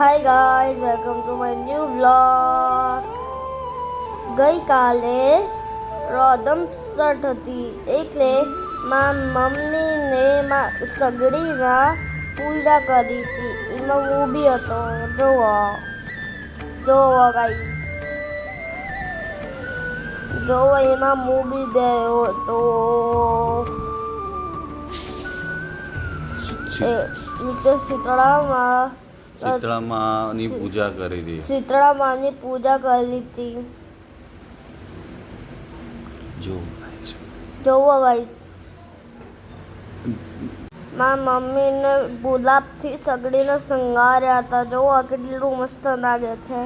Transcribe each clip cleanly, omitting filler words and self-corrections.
Hi guys, welcome to my new vlog. ગઈકાલે રોધમ સટ હતી એટલે મમ્મીને સગડીના પૂજા કરી હતી. એમાં હું બી હતો. જોવો ગાઈસ, જોવો એમાં હું બી ગયો હતો. શીતળા માની પૂજા કરી હતી. શીતળા માની પૂજા કરી હતી. જોવો ગાઈસ, મારા મમ્મીને ગુલાબથી સગડીને શણગાર્યા હતા. જોવો કેટલું મસ્ત લાગે છે.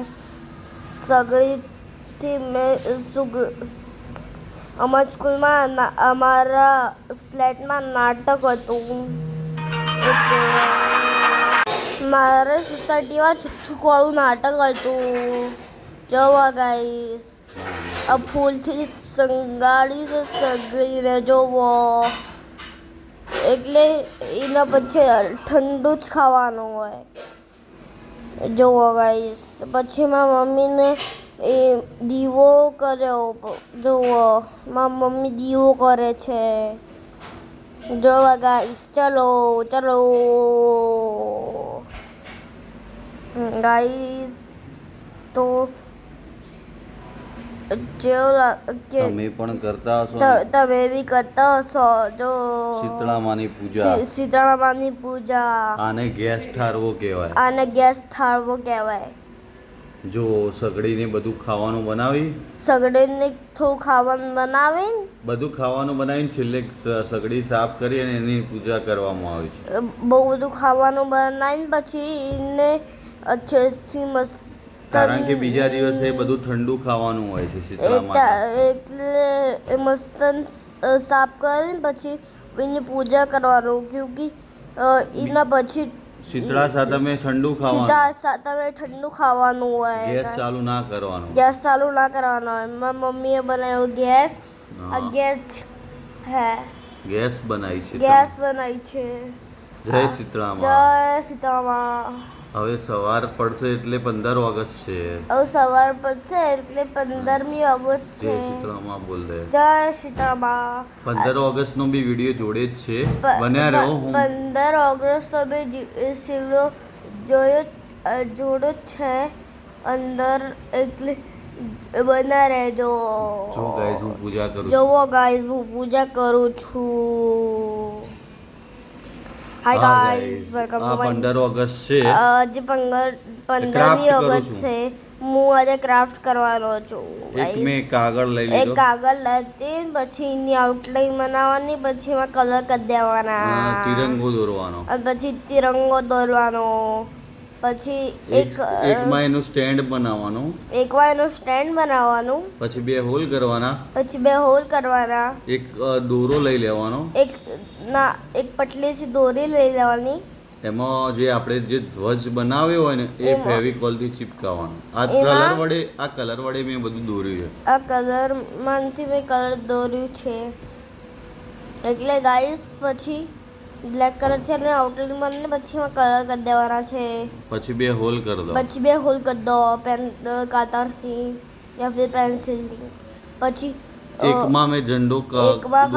સગડીથી મેં અમારા સ્કૂલમાં અમારા ફ્લેટમાં નાટક હતું. મારા સોસાયટીમાં છૂકવાળું નાટક હતું. જોવા ગાઈસ, આ ફૂલથી શણગારી છે સગડીને. જોવો એટલે એના પછી ઠંડુ જ ખાવાનું હોય. જોવો ગાઈસ, પછી મારા મમ્મીને એ દીવો કર્યો. જોવો મારા મમ્મી દીવો કરે છે. જોવા ગાઈસ, ચલો ગાઈસ. તો તમે પણ કરતા હશો, તમે બી કરતા હશો. જો શીતળા માની પૂજા. શીતળા માની પૂજા. આને ગેસ ઠારવો કહેવાય. આને ગેસ ઠારવો કહેવાય. જો સગડીને બધું ખાવાનું બનાવી, સગડીને થોડું ખાવાનું બનાવી, બધું ખાવાનું બનાવીને છેલ્લે સગડી સાફ કરી અને એની પૂજા કરવામાં આવે છે. બહુ બધું ખાવાનું બનાવીને પછી એને અચ્છેથી મસ્ત, કારણ કે બીજા દિવસે બધું ઠંડુ ખાવાનું હોય છે શીતળામાં. એટલે મસ્ત સાફ કરીને પછી એની પૂજા કરવાનું. ક્યોંકિ એના પછી શીતળા સાતમે ઠંડુ ખાવાનું. શીતળા સાતમે ઠંડુ ખાવાનું હોય. ગેસ ચાલુ ના કરવાનું. ગેસ ચાલુ ના કરવાનો હોય. મારી મમ્મીએ બનાવ્યો ગેસ. આ ગેસ હે, ગેસ બનાવી છે. ગેસ બનાવી છે. જય શીતળામાં. જય શીતળામાં. હવે સવાર પડશે એટલે 15 ઓગસ્ટ છે. હવે સવાર પડશે એટલે 15મી ઓગસ્ટ છે. જય શીતળામાં બોલ દે. જય શીતળામાં. 15 ઓગસ્ટ નો બી વિડીયો જોડે જ છે, બન્યા રહો. હું 15 ઓગસ્ટ નો બી શિવલો જોડો છે અંદર, એટલે બના રહેજો. જો ગાઈસ, હું પૂજા કરું છું. જોવો ગાઈસ, હું પૂજા કરું છું. Hi guys, welcome to my 15 August છે. આજે 15મી ઓગસ્ટ છે. હું આજે ક્રાફ્ટ કરવાનો છું. એક મેં કાગળ લઈ એક લીધો. કાગળ લેતી, પછી એની આઉટલાઈન બનાવવાની, પછી એમાં કલર કરી દેવાના, તિરંગો દોરવાનો, અને પછી તિરંગો દોરવાનો. પછી એકમાં એનું સ્ટેન્ડ બનાવવાનું, એકમાં એનું સ્ટેન્ડ બનાવવાનું. પછી 2 હોલ કરવાના, પછી 2 હોલ કરવાના. એક દોરો લઈ લેવાનો, એક પટલીથી દોરી લઈ લેવાની. એમાં જે આપણે જે ધ્વજ બનાવ્યો હોય ને એ ફેવિકોલ થી ચિપકાવવાનું. આ કલર વડે મેં બધું દોર્યું છે. આ કલર માંથી મેં કલર દોર્યું છે. એટલે ગાઈસ, પછી બ્લેક કલર થી અને આઉટલાઈન બનાવીને પછી એમાં કલર કરી દેવાના છે. પછી 2 હોલ કરી દો. પછી 2 હોલ કરી દો કાતરથી યા ફિર પેન્સિલથી. પછી એકમાં મેં ઝંડો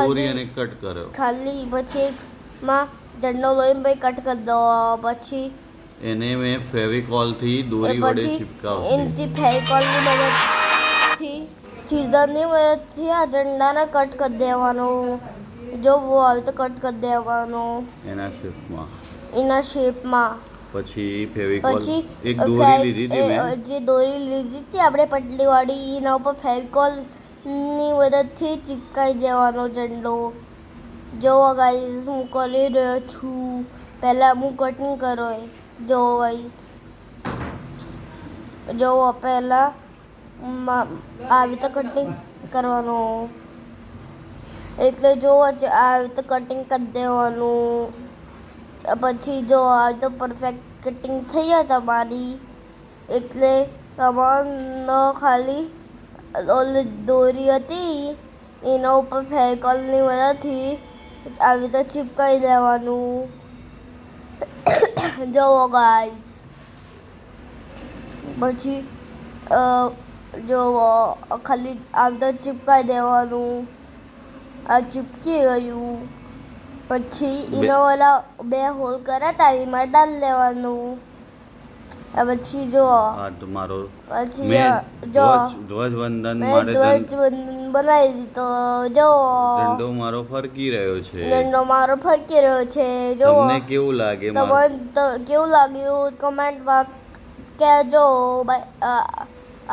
દોરી અને કટ કર્યો. ખાલી પછી એકમાં ઝંડો દોરીને પછી કટ કરી દો. પછી એને મેં ફેવિકોલ થી દોરી વડે ચિપકાવ્યું. એનથી ફેવિકોલની મદદથી, સીઝરની મદદથી આ ઝંડાને કટ કરી દેવાનો. જો આવી તો કટ કરી દેવાનો એના શેપમાં. પછી ફેવિકોલ એક દોરી લીધી હતી મેં, જે દોરી લીધી હતી આપણે પટલી વાળી, એના ઉપર ફેવિકોલ ની મદદથી ચિપકાઈ દેવાનો ઝંડો. જો ગાઈસ, હું કરી રહ્યો છું. પહેલા હું કટિંગ કરો. જો ગાઈસ, જો પહેલા આવી રીતે કટિંગ કરવાનું. એટલે જો આવી રીતે કટિંગ કરી દેવાનું. પછી જો આવી તો પરફેક્ટ કટિંગ થઈ જાય તમારી. એટલે તમારે ખાલી ઓલી દોરી હતી એના ઉપર ફેવિકોલની મદદથી આવી રીતે ચિપકાઈ દેવાનું. જુઓ ગાઈસ, પછી જો ખાલી આવતા ચીપકાઈ દેવાનું. આ ચીપકી ગયું. પછી એનો ઓલા 2 હોલ કર્યા હતા એમાં ડાલ લેવાનું. પછી જો આ તો મારો પછી મેં જો ધ્વજવંદન મેં માટે ધ્વજવંદન બનાવી દીધો. જો ઝંડો મારો ફરકી રહ્યો છે. ઝંડો મારો ફરકી રહ્યો છે. જો તમને કેવું લાગે મારું? તમને કેવું લાગ્યું કમેન્ટમાં કહેજો.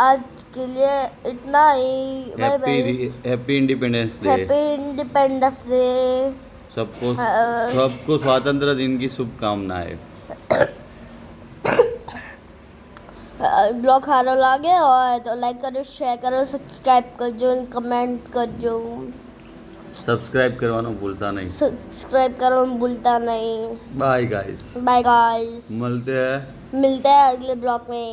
आज के लिए इतना ही. Bye bye. Happy independence day. Happy independence day. सबको स्वतंत्र दिन की शुभकामनाएं. બ્લોગ સારો લાગે હોય તો લાઈક કરો, શેર કરો, સબસ્ક્રાઇબ કરજો અને કમેન્ટ કરજો. सब्सक्राइब करवाना भूलता नहीं. सब्सक्राइब करना भूलता नहीं. Bye guys. Bye guys. मिलते हैं अगले ब्लॉग में.